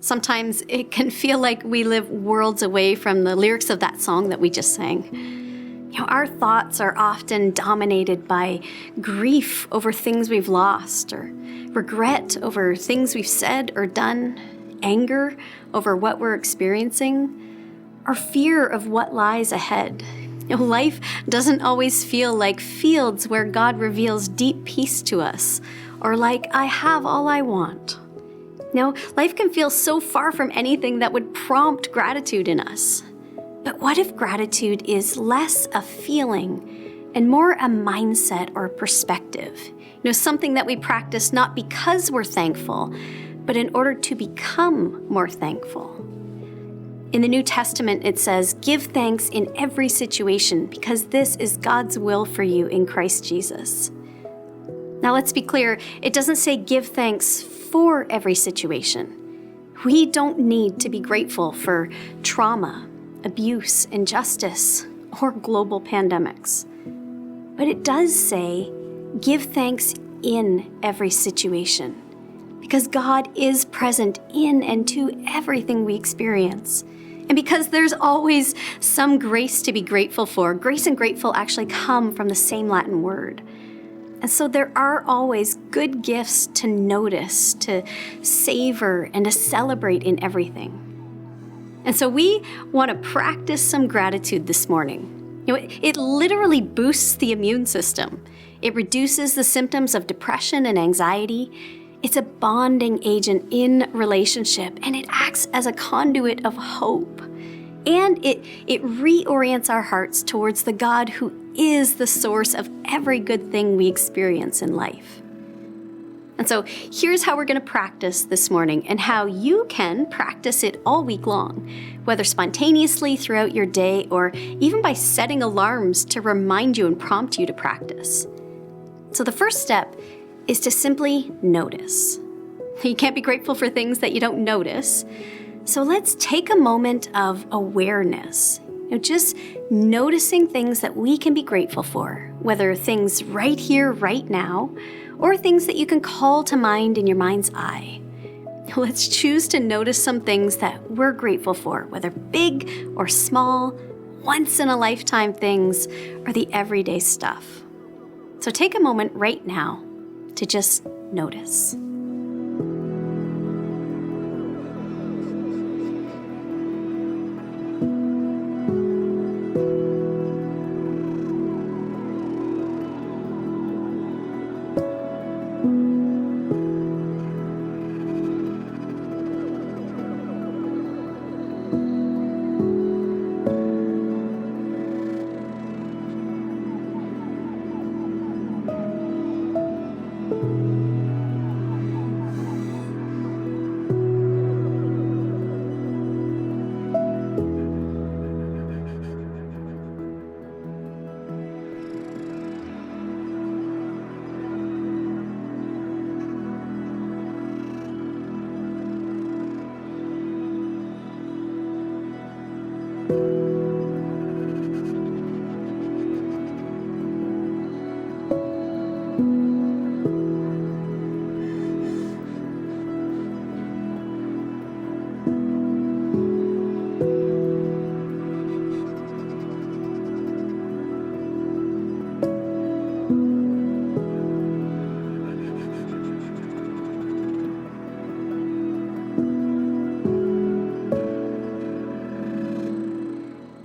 Sometimes it can feel like we live worlds away from the lyrics of that song that we just sang. Our thoughts are often dominated by grief over things we've lost, or regret over things we've said or done, anger over what we're experiencing, or fear of what lies ahead. Life doesn't always feel like fields where God reveals deep peace to us, or like I have all I want. Life can feel so far from anything that would prompt gratitude in us. But what if gratitude is less a feeling and more a mindset or a perspective? Something that we practice not because we're thankful, but in order to become more thankful. In the New Testament, it says, "Give thanks in every situation, because this is God's will for you in Christ Jesus." Now let's be clear, it doesn't say give thanks for every situation. We don't need to be grateful for trauma, abuse, injustice, or global pandemics. But it does say, give thanks in every situation, because God is present in and to everything we experience. And because there's always some grace to be grateful for, grace and grateful actually come from the same Latin word. And so there are always good gifts to notice, to savor, and to celebrate in everything. And so we want to practice some gratitude this morning. It literally boosts the immune system. It reduces the symptoms of depression and anxiety. It's a bonding agent in relationship, and it acts as a conduit of hope. And it reorients our hearts towards the God who is the source of every good thing we experience in life. And so here's how we're going to practice this morning, and how you can practice it all week long, whether spontaneously throughout your day or even by setting alarms to remind you and prompt you to practice. So the first step is to simply notice. You can't be grateful for things that you don't notice. So let's take a moment of awareness, just noticing things that we can be grateful for, whether things right here, right now, or things that you can call to mind in your mind's eye. Let's choose to notice some things that we're grateful for, whether big or small, once-in-a-lifetime things, or the everyday stuff. So take a moment right now to just notice.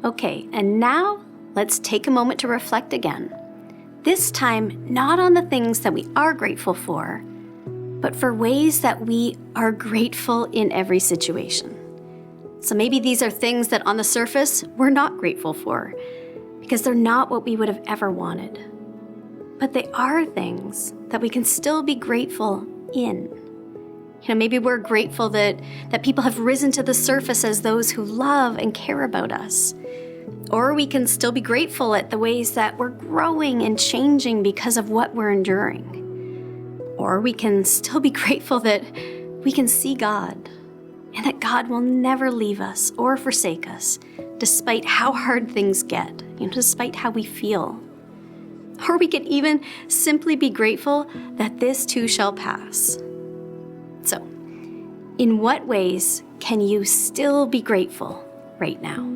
Okay, and now let's take a moment to reflect again. This time, not on the things that we are grateful for, but for ways that we are grateful in every situation. So maybe these are things that on the surface we're not grateful for, because they're not what we would have ever wanted. But they are things that we can still be grateful in. Maybe we're grateful that people have risen to the surface as those who love and care about us. Or we can still be grateful at the ways that we're growing and changing because of what we're enduring. Or we can still be grateful that we can see God, and that God will never leave us or forsake us, despite how hard things get, despite how we feel. Or we can even simply be grateful that this too shall pass. So, In what ways can you still be grateful right now?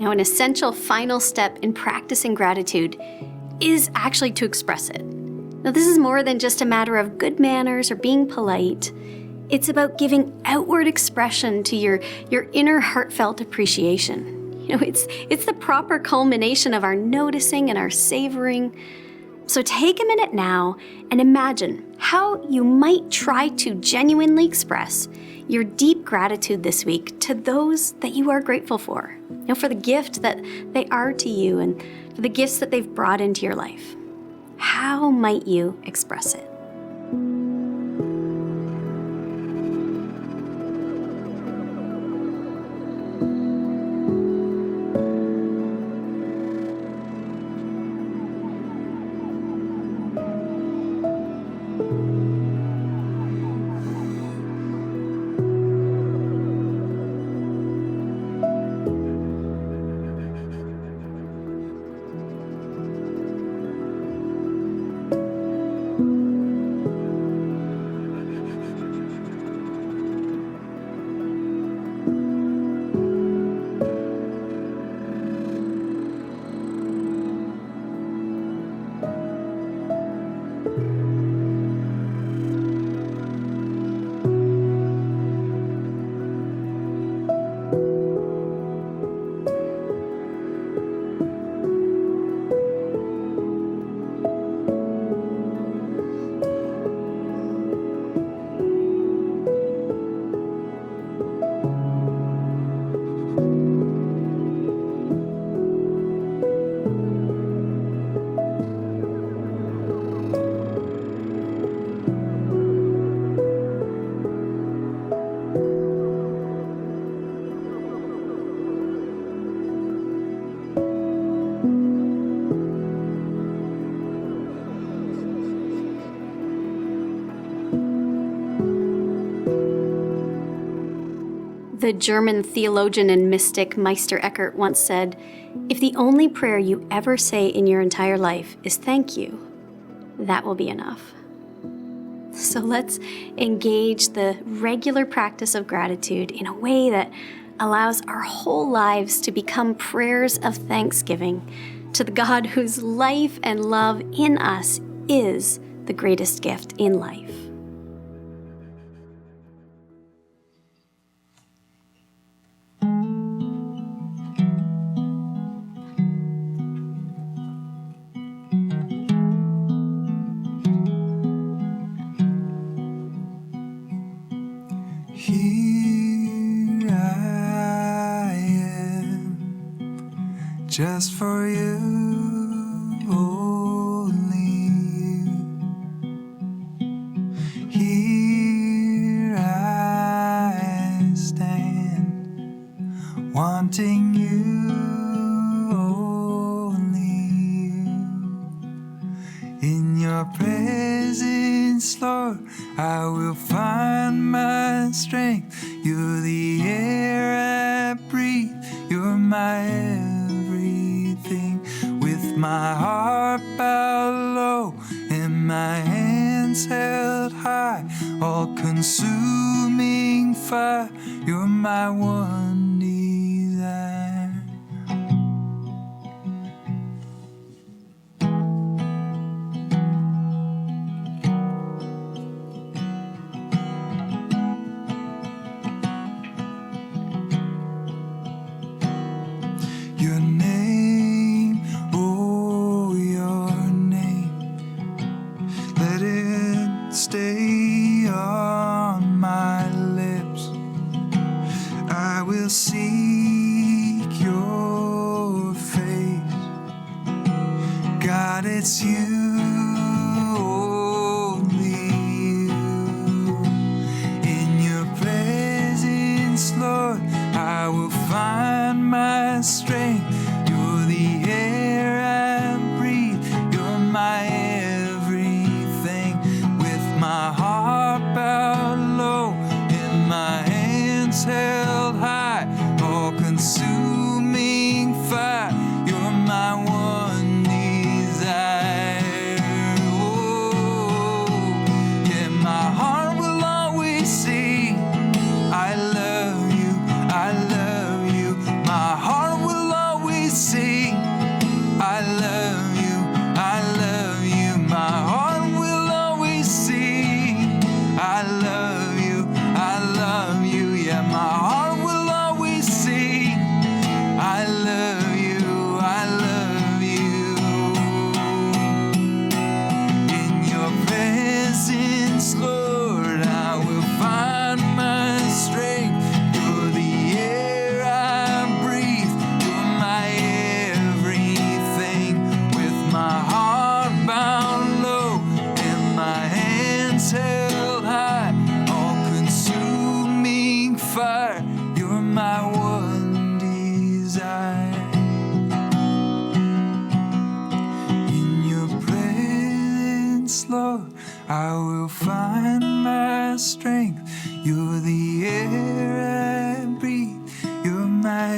Now, an essential final step in practicing gratitude is actually to express it. Now, this is more than just a matter of good manners or being polite. It's about giving outward expression to your inner heartfelt appreciation. It's the proper culmination of our noticing and our savoring. So take a minute now and imagine how you might try to genuinely express your deep gratitude this week to those that you are grateful for. For the gift that they are to you and for the gifts that they've brought into your life. How might you express it? The German theologian and mystic Meister Eckhart once said, "If the only prayer you ever say in your entire life is thank you, that will be enough." So let's engage the regular practice of gratitude in a way that allows our whole lives to become prayers of thanksgiving to the God whose life and love in us is the greatest gift in life. Here I am, just for you, only you. Here I stand, wanting you, only you. In your presence, Lord, I will find my strength. You're the air I breathe. You're heart bowed low and my hands held high. All consuming fire, you're my one desire. Your name, oh, your name, let it stay on my lips. I will seek your face. God, it's you, only you. In your presence, Lord, I will find my strength. You're the air I breathe. You're my everything. With my heart bowed low and my hands held high, all consuming fire, you're my one desire. Oh, yeah, my heart will always sing, I love you, I love you. My heart will always sing, I love you, I love you. My heart will always sing, I love you, I love you. Yeah, my heart will always sing, I love you, I love you. In your presence, Lord, I will find my strength. You're the air I breathe. You're my everything. With my heart bound low and my hands held high, all consuming fire, you're my one desire. In your presence, Lord, I will find my strength. You're the air I breathe. You're my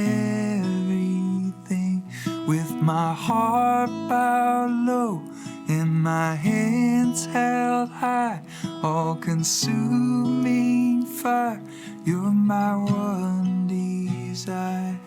everything. With my heart bowed low and my hands held high, all consuming fire, you're my one desire.